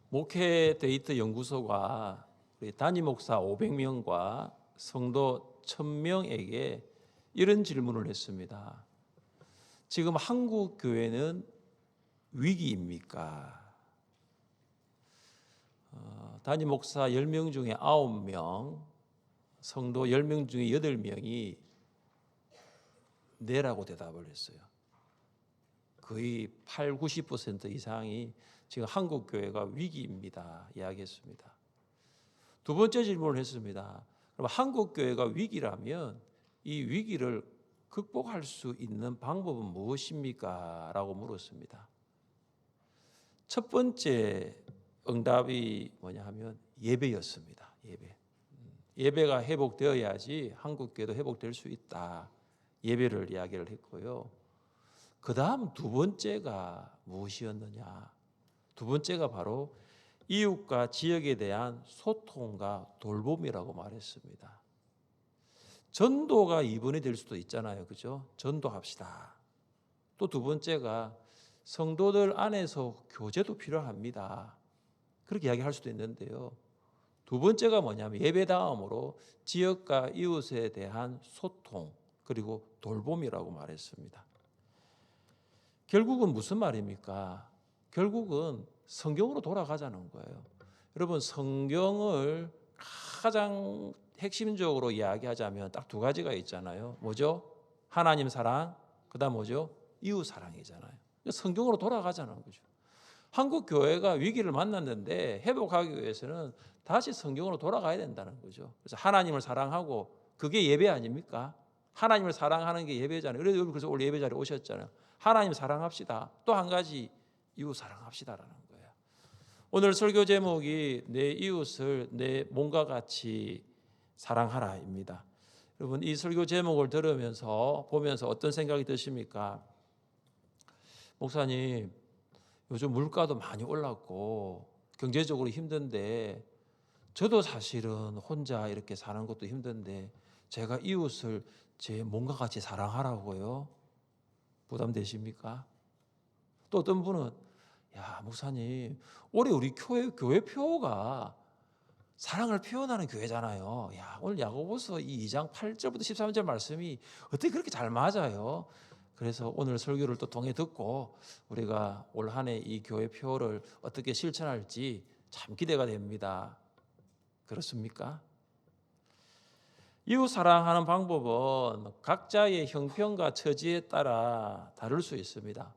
목회 데이트 연구소가 우리 단임 목사 500명과 성도 1000명에게 이런 질문을 했습니다. 지금 한국 교회는 위기입니까? 단임 목사 10명 중에 9명, 성도 10명 중에 8명이 네라고 대답을 했어요. 거의 8, 90% 이상이 지금 한국 교회가 위기입니다 이야기했습니다. 두 번째 질문을 했습니다. 그럼 한국 교회가 위기라면 이 위기를 극복할 수 있는 방법은 무엇입니까? 라고 물었습니다. 첫 번째 응답이 뭐냐 하면 예배였습니다. 예배가 회복되어야지 한국 교회도 회복될 수 있다. 예배를 이야기를 했고요. 그 다음 두 번째가 무엇이었느냐? 두 번째가 바로 이웃과 지역에 대한 소통과 돌봄이라고 말했습니다. 전도가 2번이 될 수도 있잖아요. 그죠? 전도합시다. 또 두 번째가 성도들 안에서 교제도 필요합니다. 그렇게 이야기할 수도 있는데요. 두 번째가 뭐냐면 예배 다음으로 지역과 이웃에 대한 소통 그리고 돌봄이라고 말했습니다. 결국은 무슨 말입니까? 결국은 성경으로 돌아가자는 거예요. 여러분 성경을 가장 핵심적으로 이야기하자면 딱 두 가지가 있잖아요. 뭐죠? 하나님 사랑, 그다음 뭐죠? 이웃 사랑이잖아요. 성경으로 돌아가자는 거죠. 한국 교회가 위기를 만났는데 회복하기 위해서는 다시 성경으로 돌아가야 된다는 거죠. 그래서 하나님을 사랑하고 그게 예배 아닙니까? 하나님을 사랑하는 게 예배잖아요. 그래서 오늘 예배 자리에 오셨잖아요. 하나님 사랑합시다. 또 한 가지 이웃 사랑합시다라는 거예요. 오늘 설교 제목이 내 이웃을 내 몸과 같이 사랑하라입니다. 여러분 이 설교 제목을 들으면서 보면서 어떤 생각이 드십니까? 목사님 요즘 물가도 많이 올랐고 경제적으로 힘든데 저도 사실은 혼자 이렇게 사는 것도 힘든데 제가 이웃을 제 몸과 같이 사랑하라고요? 부담되십니까? 또 어떤 분은 야 목사님 올해 우리 교회 표가 사랑을 표현하는 교회잖아요. 야 오늘 야고보서 2장 8절부터 13절 말씀이 어떻게 그렇게 잘 맞아요? 그래서 오늘 설교를 또 통해 듣고 우리가 올 한 해 이 교회 표를 어떻게 실천할지 참 기대가 됩니다. 그렇습니까? 이웃 사랑하는 방법은 각자의 형편과 처지에 따라 다를 수 있습니다.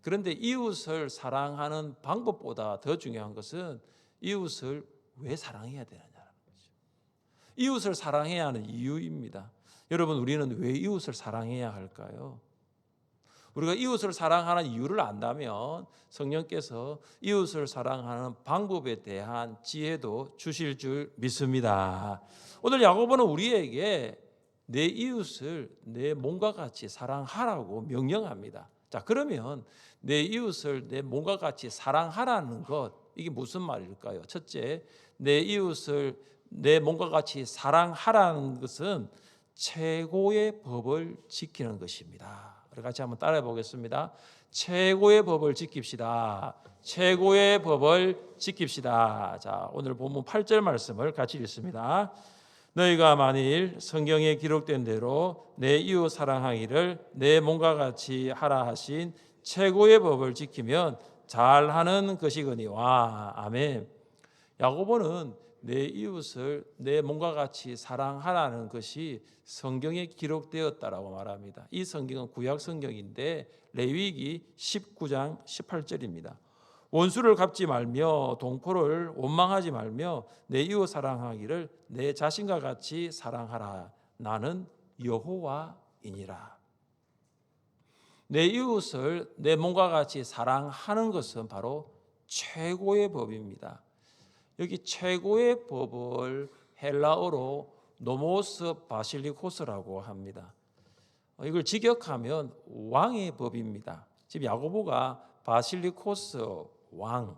그런데 이웃을 사랑하는 방법보다 더 중요한 것은 이웃을 왜 사랑해야 되느냐는 거죠. 이웃을 사랑해야 하는 이유입니다. 여러분 우리는 왜 이웃을 사랑해야 할까요? 우리가 이웃을 사랑하는 이유를 안다면 성령께서 이웃을 사랑하는 방법에 대한 지혜도 주실 줄 믿습니다. 오늘 야고보는 우리에게 내 이웃을 내 몸과 같이 사랑하라고 명령합니다. 자, 그러면 내 이웃을 내 몸과 같이 사랑하라는 것 이게 무슨 말일까요? 첫째, 내 이웃을 내 몸과 같이 사랑하라는 것은 최고의 법을 지키는 것입니다. 우리 같이 한번 따라해 보겠습니다. 최고의 법을 지킵시다. 최고의 법을 지킵시다. 자, 오늘 본문 8절 말씀을 같이 읽습니다. 너희가 만일 성경에 기록된 대로 내 이웃 사랑하기를 내 몸과 같이 하라 하신 최고의 법을 지키면 잘하는 것이거니와. 아멘. 야고보는 내 이웃을 내 몸과 같이 사랑하라는 것이 성경에 기록되었다라고 말합니다. 이 성경은 구약 성경인데 레위기 19장 18절입니다. 원수를 갚지 말며 동포를 원망하지 말며 내 이웃 사랑하기를 내 자신과 같이 사랑하라. 나는 여호와이니라. 내 이웃을 내 몸과 같이 사랑하는 것은 바로 최고의 법입니다. 여기 최고의 법을 헬라어로 노모스 바실리코스라고 합니다. 이걸 직역하면 왕의 법입니다. 지금 야고보가 바실리코스 왕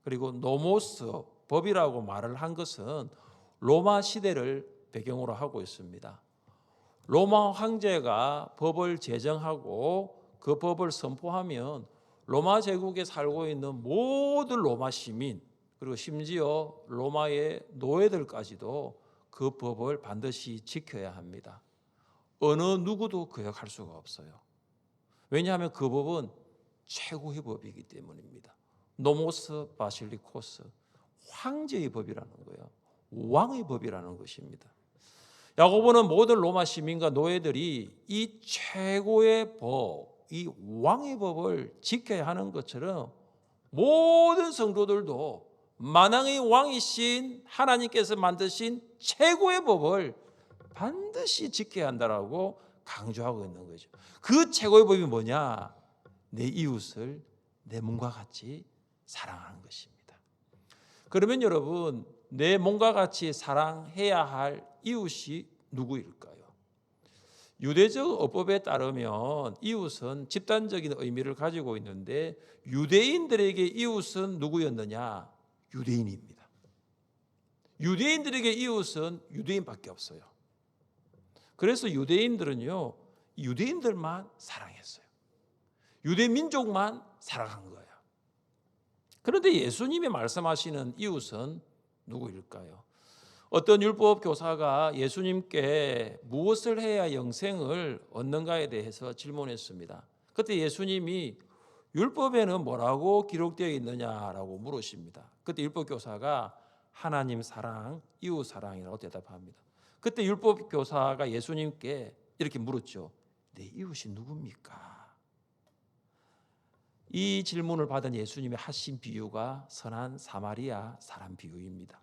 그리고 노모스 법이라고 말을 한 것은 로마 시대를 배경으로 하고 있습니다. 로마 황제가 법을 제정하고 그 법을 선포하면 로마 제국에 살고 있는 모든 로마 시민 그리고 심지어 로마의 노예들까지도 그 법을 반드시 지켜야 합니다. 어느 누구도 거역할 수가 없어요. 왜냐하면 그 법은 최고의 법이기 때문입니다. 노모스 바실리코스, 황제의 법이라는 거예요. 왕의 법이라는 것입니다. 야고보는 모든 로마 시민과 노예들이 이 최고의 법, 이 왕의 법을 지켜야 하는 것처럼 모든 성도들도 만왕의 왕이신 하나님께서 만드신 최고의 법을 반드시 지켜야 한다라고 강조하고 있는 거죠. 그 최고의 법이 뭐냐? 내 이웃을 내 몸과 같이 사랑하는 것입니다. 그러면 여러분, 내 몸과 같이 사랑해야 할 이웃이 누구일까요? 유대적 어법에 따르면 이웃은 집단적인 의미를 가지고 있는데 유대인들에게 이웃은 누구였느냐? 유대인입니다. 유대인들에게 이웃은 유대인밖에 없어요. 그래서 유대인들은요, 유대인들만 사랑했어요. 유대 민족만 사랑한 거예요. 그런데 예수님이 말씀하시는 이웃은 누구일까요? 어떤 율법 교사가 예수님께 무엇을 해야 영생을 얻는가에 대해서 질문했습니다. 그때 예수님이 율법에는 뭐라고 기록되어 있느냐라고 물으십니다. 그때 율법 교사가 하나님 사랑, 이웃 사랑이라고 대답합니다. 그때 율법 교사가 예수님께 이렇게 물었죠. 내 이웃이 누굽니까? 이 질문을 받은 예수님이 하신 비유가 선한 사마리아 사람 비유입니다.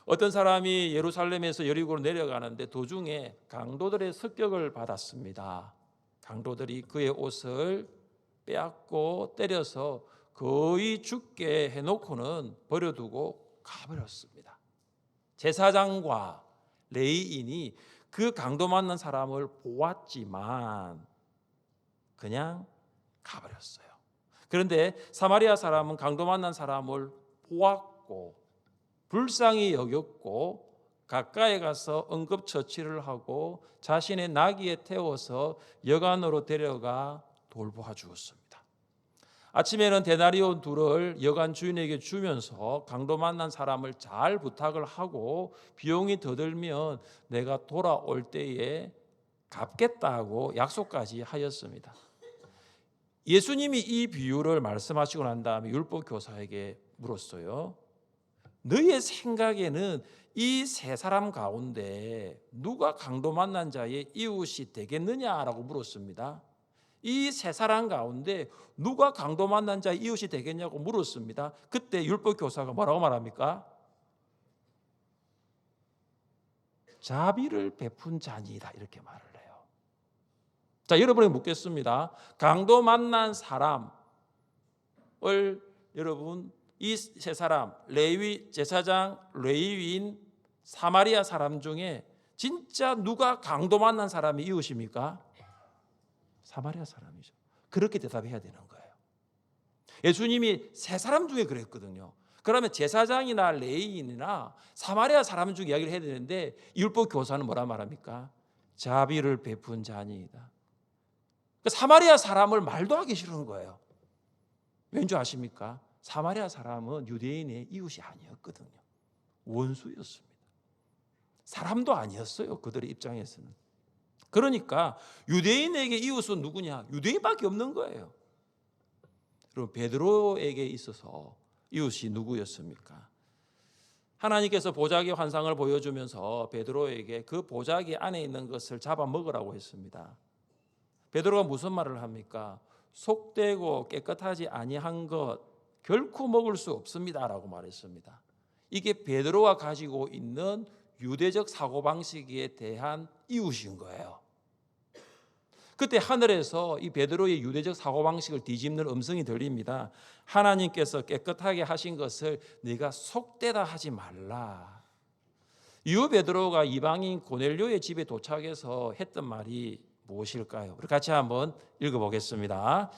어떤 사람이 예루살렘에서 여리고로 내려가는데 도중에 강도들의 습격을 받았습니다. 강도들이 그의 옷을 빼앗고 때려서 거의 죽게 해놓고는 버려두고 가버렸습니다. 제사장과 레위인이 그 강도 만난 사람을 보았지만 그냥 가버렸어요. 그런데 사마리아 사람은 강도 만난 사람을 보았고 불쌍히 여겼고 가까이 가서 응급처치를 하고 자신의 나귀에 태워서 여관으로 데려가 돌보아 주었습니다. 아침에는 데나리온 둘을 여관 주인에게 주면서 강도 만난 사람을 잘 부탁을 하고 비용이 더 들면 내가 돌아올 때에 갚겠다고 약속까지 하였습니다. 예수님이 이 비유를 말씀하시고 난 다음에 율법 교사에게 물었어요. 너의 생각에는 이 세 사람 가운데 누가 강도 만난 자의 이웃이 되겠느냐라고 물었습니다. 이 세 사람 가운데 누가 강도 만난 자의 이웃이 되겠냐고 물었습니다. 그때 율법 교사가 뭐라고 말합니까? 자비를 베푼 자니이다 이렇게 말을 해요. 자, 여러분에게 묻겠습니다. 강도 만난 사람을 여러분 이 세 사람 레위 제사장, 레위인, 사마리아 사람 중에 진짜 누가 강도 만난 사람이 이웃입니까? 사마리아 사람이죠. 그렇게 대답해야 되는 거예요. 예수님이 세 사람 중에 그랬거든요. 그러면 제사장이나 레위인이나 사마리아 사람 중에 이야기를 해야 되는데 율법 교사는 뭐라 말합니까? 자비를 베푼 자니이다. 사마리아 사람을 말도 하기 싫은 거예요. 왠지 아십니까? 사마리아 사람은 유대인의 이웃이 아니었거든요. 원수였습니다. 사람도 아니었어요. 그들의 입장에서는. 그러니까 유대인에게 이웃은 누구냐? 유대인밖에 없는 거예요. 그럼 베드로에게 있어서 이웃이 누구였습니까? 하나님께서 보자기 환상을 보여주면서 베드로에게 그 보자기 안에 있는 것을 잡아먹으라고 했습니다. 베드로가 무슨 말을 합니까? 속되고 깨끗하지 아니한 것 결코 먹을 수 없습니다라고 말했습니다. 이게 베드로가 가지고 있는 유대적 사고방식에 대한 이웃인 거예요. 그때 하늘에서 이 베드로의 유대적 사고방식을 뒤집는 음성이 들립니다. 하나님께서 깨끗하게 하신 것을 네가 속되다 하지 말라. 유 베드로가 이방인 고넬료의 집에 도착해서 했던 말이 무엇일까요? 우리 같이 한번 읽어보겠습니다.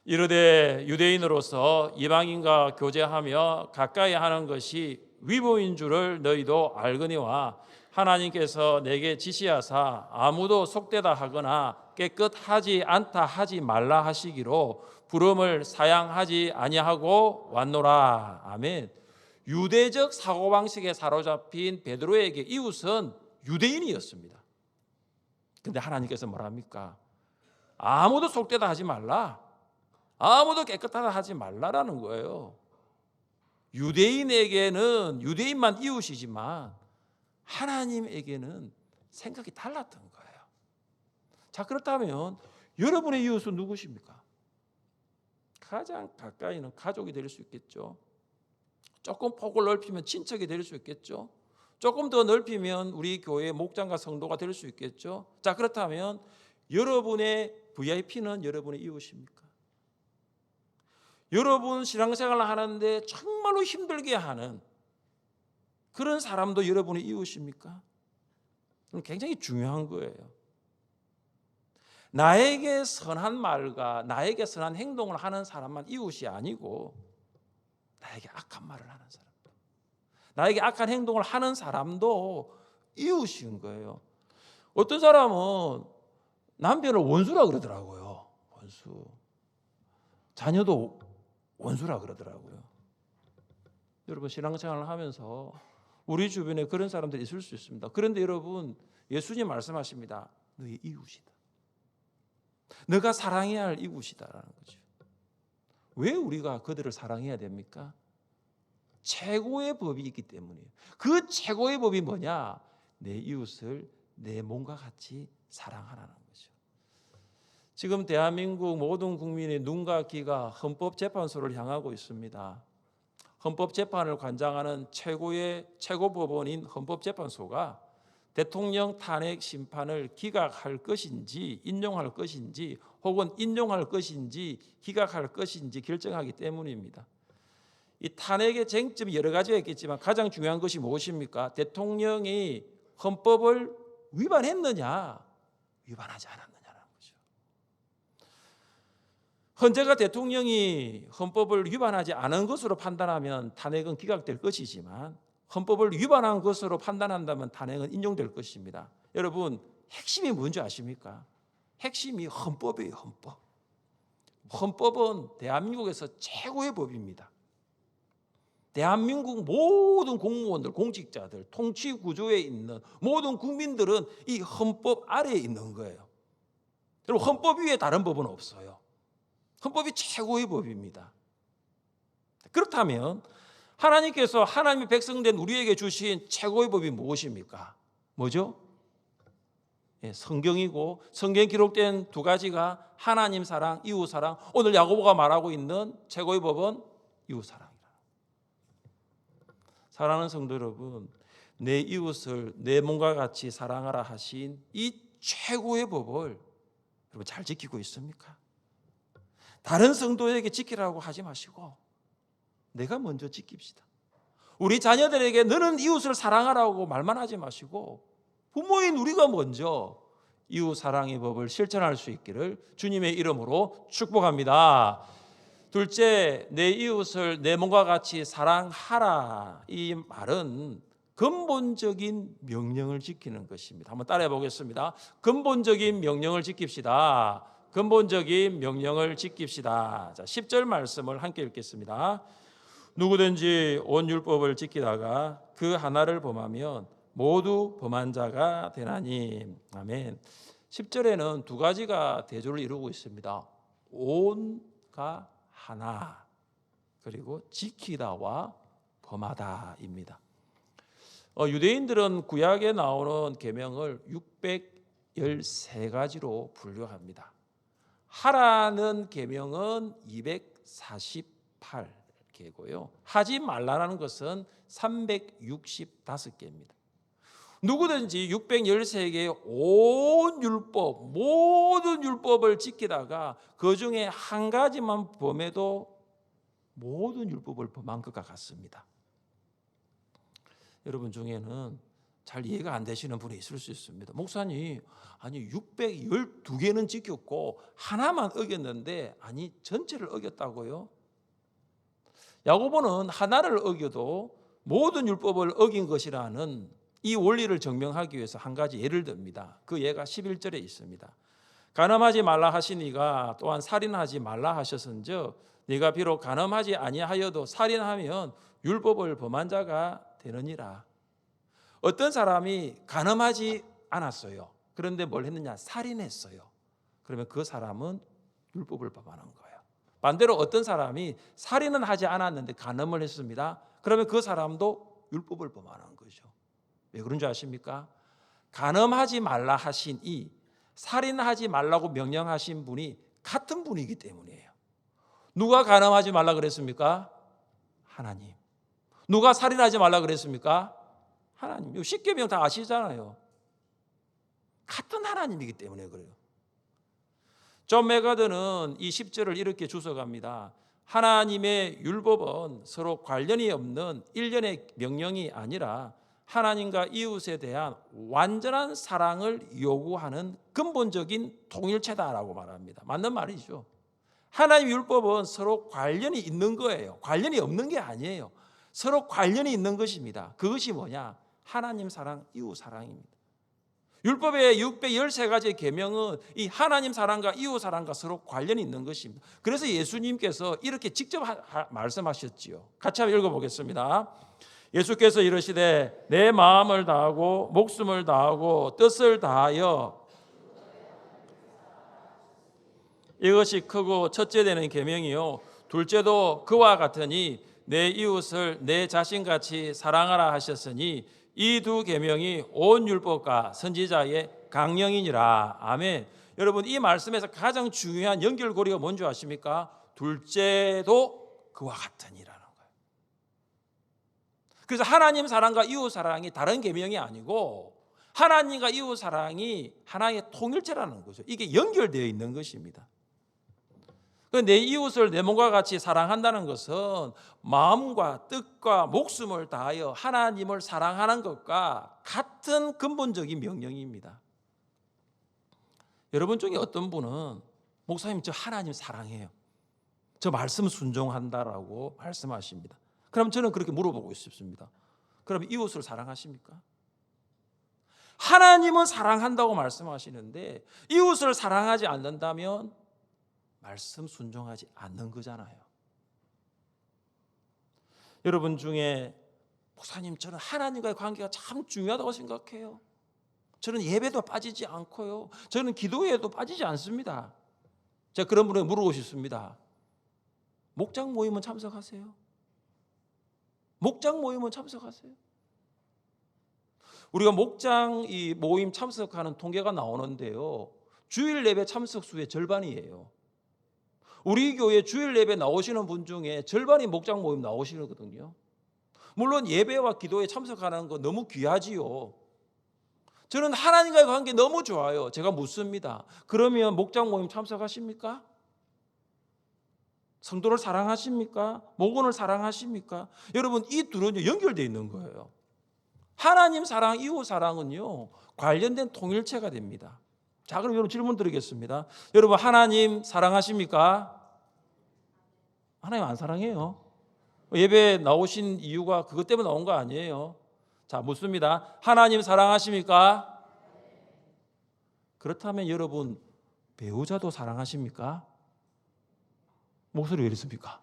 이르되 유대인으로서 이방인과 교제하며 가까이 하는 것이 위법인 줄을 너희도 알거니와 하나님께서 내게 지시하사 아무도 속되다 하거나 깨끗하지 않다 하지 말라 하시기로 부름을 사양하지 아니하고 왔노라. 아멘. 유대적 사고방식에 사로잡힌 베드로에게 이웃은 유대인이었습니다. 근데 하나님께서 뭐랍니까? 아무도 속되다 하지 말라. 아무도 깨끗하다 하지 말라라는 거예요. 유대인에게는 유대인만 이웃이지만 하나님에게는 생각이 달랐던 거예요. 자, 그렇다면 여러분의 이웃은 누구십니까? 가장 가까이는 가족이 될 수 있겠죠. 조금 폭을 넓히면 친척이 될 수 있겠죠. 조금 더 넓히면 우리 교회 목장과 성도가 될 수 있겠죠. 자, 그렇다면 여러분의 VIP는 여러분의 이웃입니까? 여러분 신앙생활을 하는데 정말로 힘들게 하는 그런 사람도 여러분의 이웃입니까? 굉장히 중요한 거예요. 나에게 선한 말과 나에게 선한 행동을 하는 사람만 이웃이 아니고 나에게 악한 말을 하는 사람도, 나에게 악한 행동을 하는 사람도 이웃인 거예요. 어떤 사람은 남편을 원수라 그러더라고요. 원수. 자녀도 원수라 그러더라고요. 여러분 신앙생활을 하면서 우리 주변에 그런 사람들이 있을 수 있습니다. 그런데 여러분 예수님 말씀하십니다. 너의 이웃이다. 너가 사랑해야 할 이웃이다라는 거죠. 왜 우리가 그들을 사랑해야 됩니까? 최고의 법이 있기 때문이에요. 그 최고의 법이 뭐냐? 내 이웃을 내 몸과 같이 사랑하라는 거죠. 지금 대한민국 모든 국민의 눈과 귀가 헌법재판소를 향하고 있습니다. 헌법재판을 관장하는 최고법원인 헌법재판소가 대통령 탄핵 심판을 기각할 것인지 인용할 것인지 혹은 인용할 것인지 기각할 것인지 결정하기 때문입니다. 이 탄핵의 쟁점이 여러 가지가 있겠지만 가장 중요한 것이 무엇입니까? 대통령이 헌법을 위반했느냐 위반하지 않았느냐라는 거죠. 헌재가 대통령이 헌법을 위반하지 않은 것으로 판단하면 탄핵은 기각될 것이지만 헌법을 위반한 것으로 판단한다면 탄핵은 인용될 것입니다. 여러분 핵심이 뭔지 아십니까? 핵심이 헌법이에요. 헌법. 헌법은 대한민국에서 최고의 법입니다. 대한민국 모든 공무원들, 공직자들, 통치 구조에 있는 모든 국민들은 이 헌법 아래에 있는 거예요. 여러분 헌법 위에 다른 법은 없어요. 헌법이 최고의 법입니다. 그렇다면 하나님께서 하나님의 백성된 우리에게 주신 최고의 법이 무엇입니까? 뭐죠? 성경이고 성경에 기록된 두 가지가 하나님 사랑, 이웃 사랑. 오늘 야고보가 말하고 있는 최고의 법은 이웃 사랑이라. 사랑하는 성도 여러분, 내 이웃을 내 몸과 같이 사랑하라 하신 이 최고의 법을 여러분 잘 지키고 있습니까? 다른 성도에게 지키라고 하지 마시고 내가 먼저 지킵시다. 우리 자녀들에게 너는 이웃을 사랑하라고 말만 하지 마시고 부모인 우리가 먼저 이웃 사랑의 법을 실천할 수 있기를 주님의 이름으로 축복합니다. 둘째, 내 이웃을 내 몸과 같이 사랑하라. 이 말은 근본적인 명령을 지키는 것입니다. 한번 따라해 보겠습니다. 근본적인 명령을 지킵시다. 근본적인 명령을 지킵시다. 자, 10절 말씀을 함께 읽겠습니다. 누구든지 온 율법을 지키다가 그 하나를 범하면 모두 범한 자가 되나니. 아멘. 10절에는 두 가지가 대조를 이루고 있습니다. 온과 하나, 그리고 지키다와 범하다입니다. 유대인들은 구약에 나오는 계명을 613가지로 분류합니다. 하라는 계명은 248개고요. 하지 말라는 것은 365개입니다. 누구든지 613개의 온 율법, 모든 율법을 지키다가 그 중에 한 가지만 범해도 모든 율법을 범한 것과 같습니다. 여러분 중에는 잘 이해가 안 되시는 분이 있을 수 있습니다. 목사님, 아니 612개는 지켰고 하나만 어겼는데 아니 전체를 어겼다고요? 야고보는 하나를 어겨도 모든 율법을 어긴 것이라는 이 원리를 증명하기 위해서 한 가지 예를 듭니다. 그 예가 11절에 있습니다. 간음하지 말라 하시니가 또한 살인하지 말라 하셨은즉 네가 비록 간음하지 아니하여도 살인하면 율법을 범한 자가 되느니라. 어떤 사람이 간음하지 않았어요. 그런데 뭘 했느냐? 살인했어요. 그러면 그 사람은 율법을 범하는 거예요. 반대로 어떤 사람이 살인은 하지 않았는데 간음을 했습니다. 그러면 그 사람도 율법을 범하는 거죠. 왜 그런 줄 아십니까? 간음하지 말라 하신 이 살인하지 말라고 명령하신 분이 같은 분이기 때문이에요. 누가 간음하지 말라 그랬습니까? 하나님. 누가 살인하지 말라 그랬습니까? 하나님. 10계명 다 아시잖아요. 같은 하나님이기 때문에 그래요. 존 메가드는 이 10절을 이렇게 주석합니다. 하나님의 율법은 서로 관련이 없는 일련의 명령이 아니라 하나님과 이웃에 대한 완전한 사랑을 요구하는 근본적인 통일체다라고 말합니다. 맞는 말이죠. 하나님 율법은 서로 관련이 있는 거예요. 관련이 없는 게 아니에요. 서로 관련이 있는 것입니다. 그것이 뭐냐? 하나님 사랑, 이웃 사랑입니다. 율법의 613가지의 계명은 이 하나님 사랑과 이웃 사랑과 서로 관련이 있는 것입니다. 그래서 예수님께서 이렇게 직접 말씀하셨지요. 같이 한번 읽어보겠습니다. 예수께서 이르시되 내 마음을 다하고 목숨을 다하고 뜻을 다하여 이것이 크고 첫째 되는 계명이요 둘째도 그와 같으니 내 이웃을 내 자신같이 사랑하라 하셨으니 이 두 계명이 온 율법과 선지자의 강령이니라. 아멘. 여러분 이 말씀에서 가장 중요한 연결고리가 뭔지 아십니까? 둘째도 그와 같으니라는 거예요. 그래서 하나님 사랑과 이웃 사랑이 다른 계명이 아니고 하나님과 이웃 사랑이 하나의 통일체라는 거죠. 이게 연결되어 있는 것입니다. 내 이웃을 내 몸과 같이 사랑한다는 것은 마음과 뜻과 목숨을 다하여 하나님을 사랑하는 것과 같은 근본적인 명령입니다. 여러분 중에 어떤 분은 목사님 저 하나님 사랑해요. 저 말씀 순종한다라고 말씀하십니다. 그럼 저는 그렇게 물어보고 싶습니다. 그럼 이웃을 사랑하십니까? 하나님은 사랑한다고 말씀하시는데 이웃을 사랑하지 않는다면 말씀 순종하지 않는 거잖아요. 여러분 중에 목사님 저는 하나님과의 관계가 참 중요하다고 생각해요. 저는 예배도 빠지지 않고요. 저는 기도에도 빠지지 않습니다. 제가 그런 분에게 물어보고 싶습니다. 목장 모임은 참석하세요? 목장 모임은 참석하세요? 우리가 목장 이 모임 참석하는 통계가 나오는데요. 주일 예배 참석 수의 절반이에요. 우리 교회 주일 예배 나오시는 분 중에 절반이 목장 모임 나오시거든요. 물론 예배와 기도에 참석하는 거 너무 귀하지요. 저는 하나님과의 관계 너무 좋아요. 제가 묻습니다. 그러면 목장 모임 참석하십니까? 성도를 사랑하십니까? 목원을 사랑하십니까? 여러분 이 둘은 연결되어 있는 거예요. 하나님 사랑, 이웃 사랑은요 관련된 통일체가 됩니다. 자, 그럼 여러분 질문 드리겠습니다. 여러분 하나님 사랑하십니까? 하나님 안 사랑해요. 예배 나오신 이유가 그것 때문에 나온 거 아니에요. 자, 묻습니다. 하나님 사랑하십니까? 그렇다면 여러분 배우자도 사랑하십니까? 목소리 왜 이렇습니까?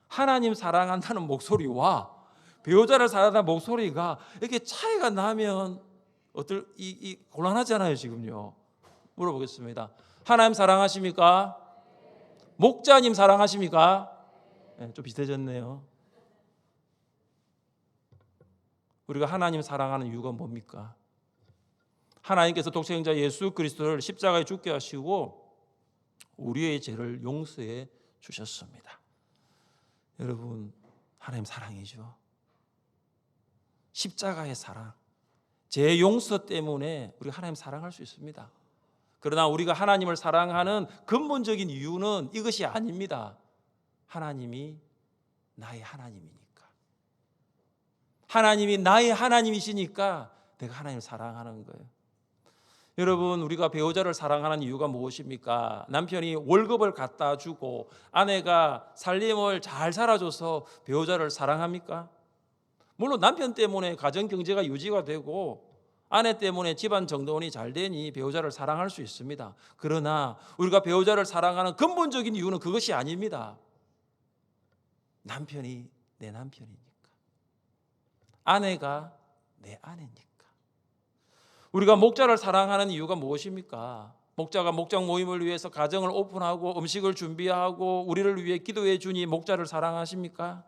하나님 사랑한다는 목소리와 배우자를 사랑한다는 목소리가 이렇게 차이가 나면 이 곤란하잖아요. 지금요. 물어보겠습니다. 하나님 사랑하십니까? 목자님 사랑하십니까? 네, 좀 비슷해졌네요. 우리가 하나님 사랑하는 이유가 뭡니까? 하나님께서 독생자 예수 그리스도를 십자가에 죽게 하시고 우리의 죄를 용서해 주셨습니다. 여러분 하나님 사랑이죠. 십자가의 사랑, 죄 용서 때문에 우리가 하나님 사랑할 수 있습니다. 그러나 우리가 하나님을 사랑하는 근본적인 이유는 이것이 아닙니다. 하나님이 나의 하나님이니까. 하나님이 나의 하나님이시니까 내가 하나님을 사랑하는 거예요. 여러분 우리가 배우자를 사랑하는 이유가 무엇입니까? 남편이 월급을 갖다 주고 아내가 살림을 잘 살아줘서 배우자를 사랑합니까? 물론 남편 때문에 가정 경제가 유지가 되고 아내 때문에 집안 정돈이 잘 되니 배우자를 사랑할 수 있습니다. 그러나 우리가 배우자를 사랑하는 근본적인 이유는 그것이 아닙니다. 남편이 내 남편이니까, 아내가 내 아내니까. 우리가 목자를 사랑하는 이유가 무엇입니까? 목자가 목장 모임을 위해서 가정을 오픈하고 음식을 준비하고 우리를 위해 기도해 주니 목자를 사랑하십니까?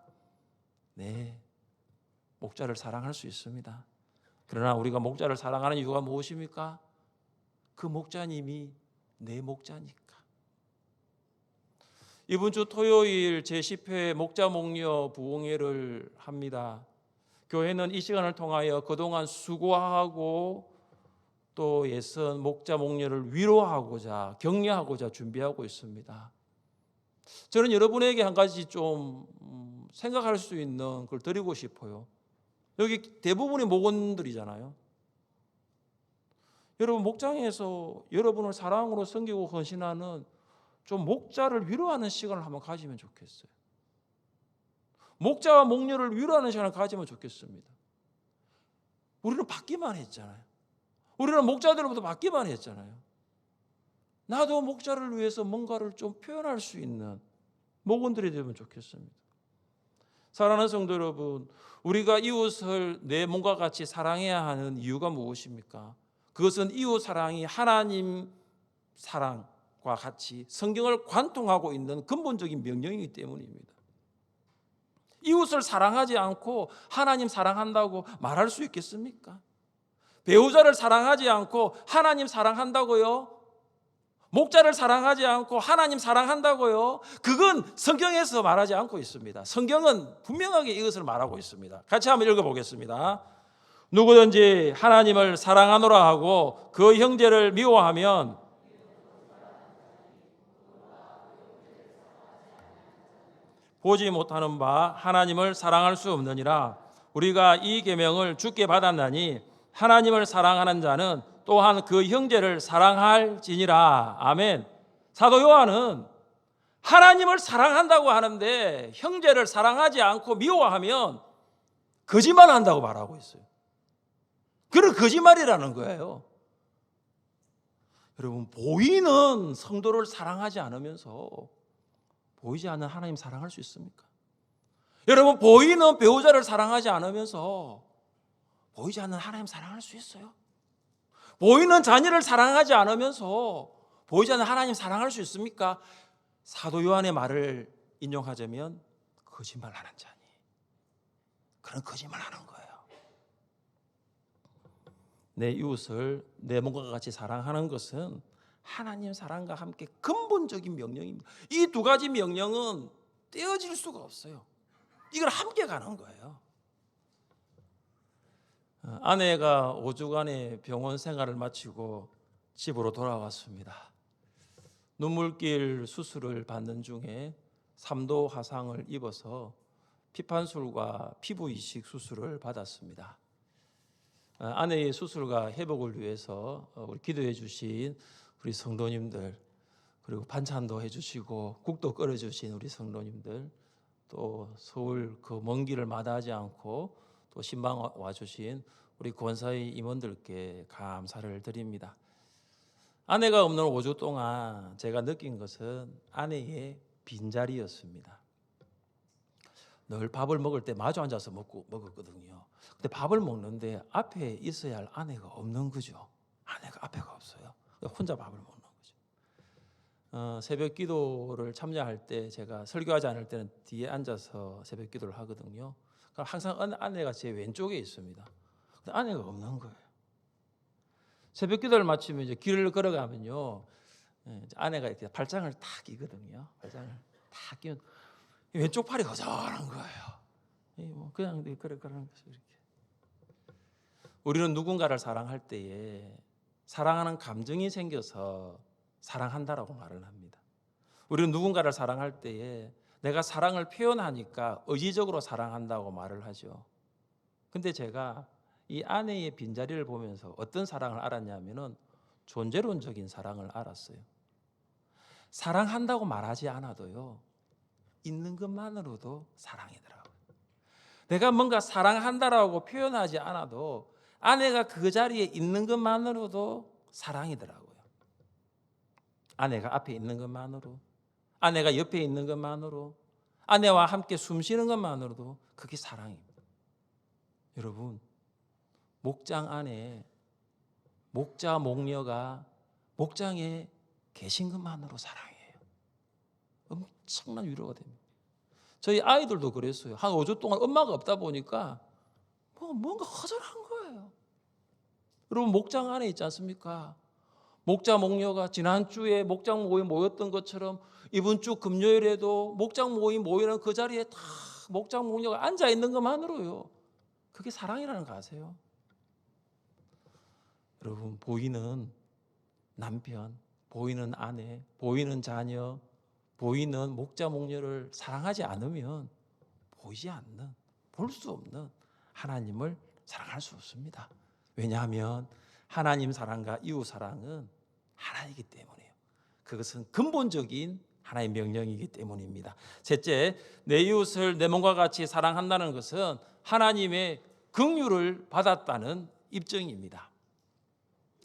네, 목자를 사랑할 수 있습니다. 그러나 우리가 목자를 사랑하는 이유가 무엇입니까? 그 목자님이 내 목자니까. 이번 주 토요일 제10회 목자 목녀 부흥회를 합니다. 교회는 이 시간을 통하여 그동안 수고하고 또 예선 목자 목녀를 위로하고자 격려하고자 준비하고 있습니다. 저는 여러분에게 한 가지 좀 생각할 수 있는 걸 드리고 싶어요. 여기 대부분이 목원들이잖아요. 여러분 목장에서 여러분을 사랑으로 섬기고 헌신하는 좀 목자를 위로하는 시간을 한번 가지면 좋겠어요. 목자와 목녀를 위로하는 시간을 가지면 좋겠습니다. 우리는 받기만 했잖아요. 우리는 목자들로부터 받기만 했잖아요. 나도 목자를 위해서 뭔가를 좀 표현할 수 있는 목원들이 되면 좋겠습니다. 사랑하는 성도 여러분, 우리가 이웃을 내 몸과 같이 사랑해야 하는 이유가 무엇입니까? 그것은 이웃 사랑이 하나님 사랑과 같이 성경을 관통하고 있는 근본적인 명령이기 때문입니다. 이웃을 사랑하지 않고 하나님 사랑한다고 말할 수 있겠습니까? 배우자를 사랑하지 않고 하나님 사랑한다고요? 목자를 사랑하지 않고 하나님 사랑한다고요? 그건 성경에서 말하지 않고 있습니다. 성경은 분명하게 이것을 말하고 있습니다. 같이 한번 읽어보겠습니다. 누구든지 하나님을 사랑하노라 하고 그 형제를 미워하면 보지 못하는 바 하나님을 사랑할 수 없느니라. 우리가 이 계명을 주께 받았나니 하나님을 사랑하는 자는 또한 그 형제를 사랑할지니라. 아멘. 사도 요한은 하나님을 사랑한다고 하는데 형제를 사랑하지 않고 미워하면 거짓말한다고 말하고 있어요. 그건 거짓말이라는 거예요. 여러분, 보이는 성도를 사랑하지 않으면서 보이지 않는 하나님 사랑할 수 있습니까? 여러분, 보이는 배우자를 사랑하지 않으면서 보이지 않는 하나님 사랑할 수 있어요? 보이는 자녀를 사랑하지 않으면서 보이지 않는 하나님 사랑할 수 있습니까? 사도 요한의 말을 인용하자면 거짓말하는 자니, 그런 거짓말하는 거예요. 내 이웃을 내 몸과 같이 사랑하는 것은 하나님 사랑과 함께 근본적인 명령입니다. 이 두 가지 명령은 떼어질 수가 없어요. 이걸 함께 가는 거예요. 아내가 5주간의 병원 생활을 마치고 집으로 돌아왔습니다. 눈물길 수술을 받는 중에 3도 화상을 입어서 피판술과 피부 이식 수술을 받았습니다. 아내의 수술과 회복을 위해서 우리 기도해 주신 우리 성도님들, 그리고 반찬도 해주시고 국도 끓여주신 우리 성도님들, 또 서울 그 먼 길을 마다하지 않고 또 신방 와주신 우리 권사의 임원들께 감사를 드립니다. 아내가 없는 5주 동안 제가 느낀 것은 아내의 빈자리였습니다. 늘 밥을 먹을 때 마주 앉아서 먹었거든요. 근데 밥을 먹는데 앞에 있어야 할 아내가 없는 거죠. 아내가 앞에가 없어요. 혼자 밥을 먹는 거죠. 새벽 기도를 참여할 때 제가 설교하지 않을 때는 뒤에 앉아서 새벽 기도를 하거든요. 그럼 항상 아내가 제 왼쪽에 있습니다. 근데 아내가 없는 거예요. 새벽 기도를 마치면 이제 길을 걸어가면요, 아내가 이렇게 발장을 탁 끼거든요. 발장을 탁 끼면 왼쪽 팔이 허전한 거예요. 그냥 그러는 거죠. 이렇게. 우리는 누군가를 사랑할 때에 사랑하는 감정이 생겨서 사랑한다라고 말을 합니다. 우리는 누군가를 사랑할 때에 내가 사랑을 표현하니까 의지적으로 사랑한다고 말을 하죠. 근데 제가 이 아내의 빈자리를 보면서 어떤 사랑을 알았냐면은 존재론적인 사랑을 알았어요. 사랑한다고 말하지 않아도요, 있는 것만으로도 사랑이더라고요. 내가 뭔가 사랑한다라고 표현하지 않아도 아내가 그 자리에 있는 것만으로도 사랑이더라고요. 아내가 앞에 있는 것만으로, 아내가 옆에 있는 것만으로, 아내와 함께 숨 쉬는 것만으로도 그게 사랑입니다. 여러분, 목장 안에 목자 목녀가 목장에 계신 것만으로 사랑이에요. 엄청난 위로가 됩니다. 저희 아이들도 그랬어요. 한 5주 동안 엄마가 없다 보니까 뭔가 허전한 거예요. 여러분, 목장 안에 있지 않습니까? 목자 목녀가 지난주에 목장 모임 모였던 것처럼 이번 주 금요일에도 목장 모임 모이는 그 자리에 다 목장 목녀가 앉아 있는 것만으로요, 그게 사랑이라는 거 아세요? 여러분, 보이는 남편, 보이는 아내, 보이는 자녀, 보이는 목자 목녀를 사랑하지 않으면 보이지 않는, 볼 수 없는 하나님을 사랑할 수 없습니다. 왜냐하면 하나님 사랑과 이웃 사랑은 하나이기 때문이에요. 그것은 근본적인 하나의 명령이기 때문입니다. 셋째, 내 이웃을 내 몸과 같이 사랑한다는 것은 하나님의 긍휼을 받았다는 입증입니다.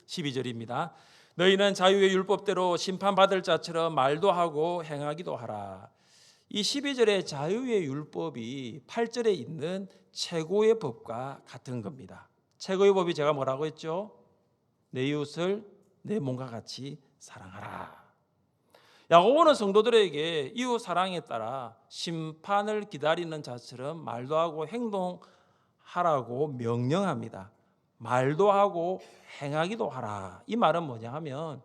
12절입니다. 너희는 자유의 율법대로 심판받을 자처럼 말도 하고 행하기도 하라. 이 12절의 자유의 율법이 8절에 있는 최고의 법과 같은 겁니다. 최고의 법이 제가 뭐라고 했죠? 내 이웃을 내 몸과 같이 사랑하라. 야고보는 성도들에게 이웃 사랑에 따라 심판을 기다리는 자처럼 말도 하고 행동하라고 명령합니다. 말도 하고 행하기도 하라. 이 말은 뭐냐 하면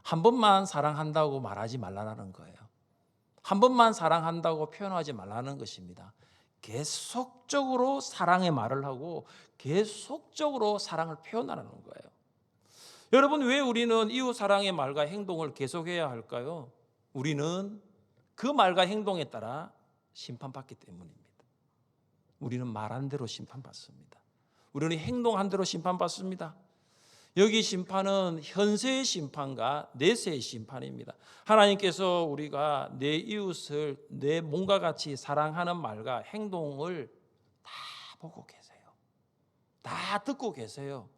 한 번만 사랑한다고 말하지 말라는 거예요. 한 번만 사랑한다고 표현하지 말라는 것입니다. 계속적으로 사랑의 말을 하고 계속적으로 사랑을 표현하라는 거예요. 여러분, 왜 우리는 이웃 사랑의 말과 행동을 계속해야 할까요? 우리는 그 말과 행동에 따라 심판받기 때문입니다. 우리는 말한 대로 심판받습니다. 우리는 행동한 대로 심판받습니다. 여기 심판은 현세의 심판과 내세의 심판입니다. 하나님께서 우리가 내 이웃을 내 몸과 같이 사랑하는 말과 행동을 다 보고 계세요. 다 듣고 계세요.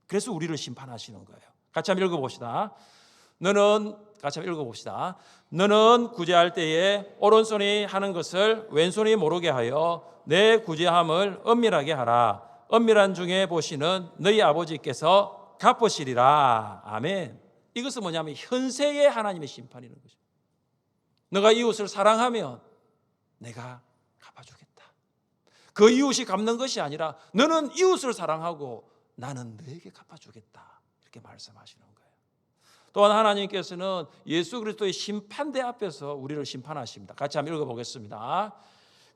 그래서 우리를 심판하시는 거예요. 같이 한번 읽어봅시다. 같이 한번 읽어봅시다. 너는 구제할 때에 오른손이 하는 것을 왼손이 모르게 하여 내 구제함을 엄밀하게 하라. 엄밀한 중에 보시는 너희 아버지께서 갚으시리라. 아멘. 이것은 뭐냐면 현세의 하나님의 심판이는 거죠. 너가 이웃을 사랑하면 내가 갚아주겠다. 그 이웃이 갚는 것이 아니라 너는 이웃을 사랑하고 나는 너에게 갚아주겠다. 이렇게 말씀하시는 거예요. 또한 하나님께서는 예수 그리스도의 심판대 앞에서 우리를 심판하십니다. 같이 한번 읽어보겠습니다.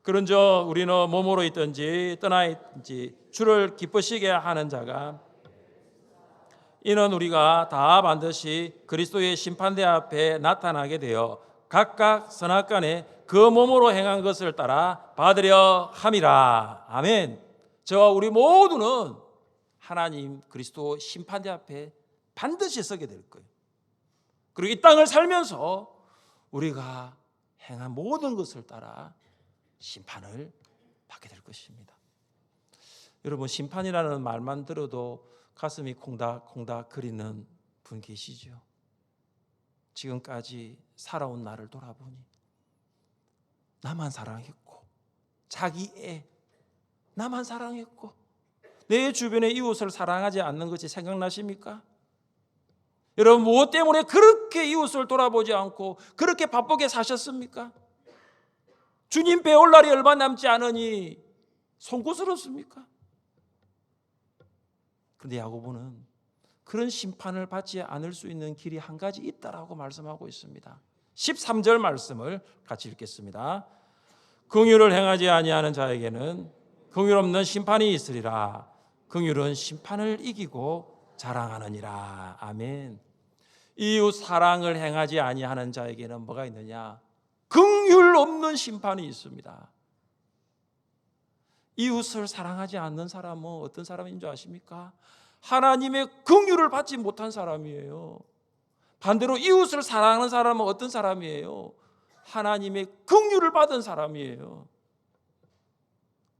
그런즉 우리는 몸으로 있든지 떠나 있든지 주를 기쁘시게 하는 자가 이는 우리가 다 반드시 그리스도의 심판대 앞에 나타나게 되어 각각 선악간에 그 몸으로 행한 것을 따라 받으려 함이라. 아멘. 저와 우리 모두는 하나님 그리스도 심판대 앞에 반드시 서게 될 거예요. 그리고 이 땅을 살면서 우리가 행한 모든 것을 따라 심판을 받게 될 것입니다. 여러분, 심판이라는 말만 들어도 가슴이 콩닥콩닥 거리는 분 계시죠? 지금까지 살아온 나를 돌아보니 나만 사랑했고 자기 애 나만 사랑했고 내 주변의 이웃을 사랑하지 않는 것이 생각나십니까? 여러분, 무엇 때문에 그렇게 이웃을 돌아보지 않고 그렇게 바쁘게 사셨습니까? 주님 배울 날이 얼마 남지 않으니 송구스럽습니까? 그런데 야고보는 그런 심판을 받지 않을 수 있는 길이 한 가지 있다라고 말씀하고 있습니다. 13절 말씀을 같이 읽겠습니다. 긍휼을 행하지 아니하는 자에게는 긍휼 없는 심판이 있으리라. 긍휼은 심판을 이기고 자랑하느니라. 아멘. 이웃 사랑을 행하지 아니하는 자에게는 뭐가 있느냐? 긍휼 없는 심판이 있습니다. 이웃을 사랑하지 않는 사람은 어떤 사람인 줄 아십니까? 하나님의 긍휼을 받지 못한 사람이에요. 반대로 이웃을 사랑하는 사람은 어떤 사람이에요? 하나님의 긍휼을 받은 사람이에요.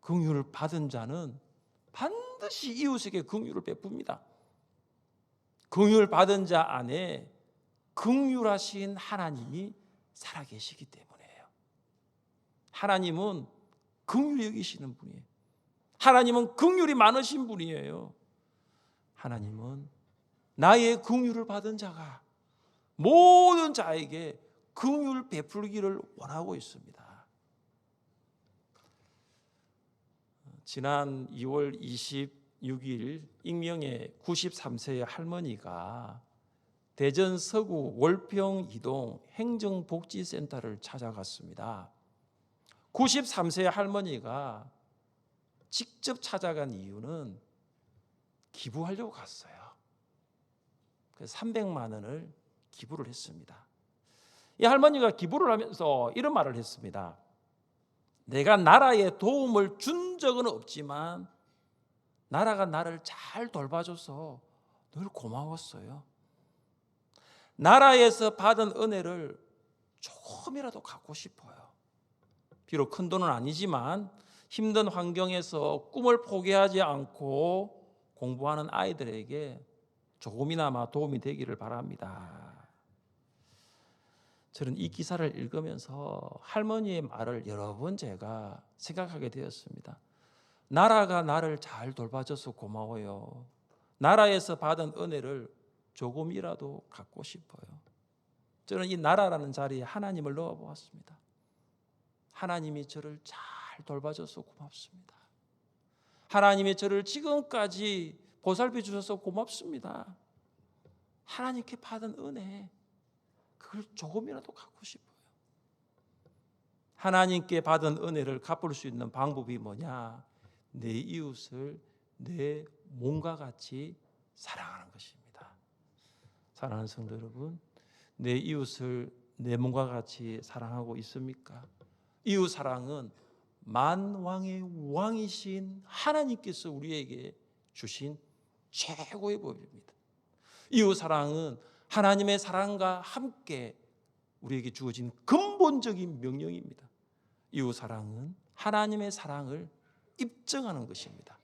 긍휼을 받은 자는 반드시 이웃에게 긍휼을 베풉니다. 긍휼 받은 자 안에 긍휼하신 하나님이 살아계시기 때문이에요. 하나님은 긍휼히 여기시는 분이에요. 하나님은 긍휼이 많으신 분이에요. 하나님은 나의 긍휼을 받은 자가 모든 자에게 긍휼 베풀기를 원하고 있습니다. 지난 2월 26일 익명의 93세의 할머니가 대전 서구 월평 이동 행정복지센터를 찾아갔습니다. 93세의 할머니가 직접 찾아간 이유는 기부하려고 갔어요. 그래서 300만 원을 기부를 했습니다. 이 할머니가 기부를 하면서 이런 말을 했습니다. 내가 나라에 도움을 준 적은 없지만 나라가 나를 잘 돌봐줘서 늘 고마웠어요. 나라에서 받은 은혜를 조금이라도 갖고 싶어요. 비록 큰 돈은 아니지만 힘든 환경에서 꿈을 포기하지 않고 공부하는 아이들에게 조금이나마 도움이 되기를 바랍니다. 저는 이 기사를 읽으면서 할머니의 말을 여러 번 제가 생각하게 되었습니다. 나라가 나를 잘 돌봐줘서 고마워요. 나라에서 받은 은혜를 조금이라도 갖고 싶어요. 저는 이 나라라는 자리에 하나님을 넣어보았습니다. 하나님이 저를 잘 돌봐줘서 고맙습니다. 하나님이 저를 지금까지 보살펴 주셔서 고맙습니다. 하나님께 받은 은혜, 그걸 조금이라도 갖고 싶어요. 하나님께 받은 은혜를 갚을 수 있는 방법이 뭐냐? 내 이웃을 내 몸과 같이 사랑하는 것입니다. 사랑하는 성도 여러분, 내 이웃을 내 몸과 같이 사랑하고 있습니까? 이웃 사랑은 만왕의 왕이신 하나님께서 우리에게 주신 최고의 법입니다. 이웃 사랑은 하나님의 사랑과 함께 우리에게 주어진 근본적인 명령입니다. 이웃 사랑은 하나님의 사랑을 입증하는 것입니다.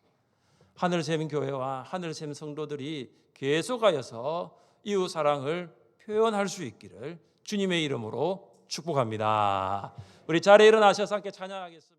하늘샘 교회와 하늘샘 성도들이 계속하여서 이웃 사랑을 표현할 수 있기를 주님의 이름으로 축복합니다. 우리 자리에 일어나셔서 함께 찬양하겠습니다.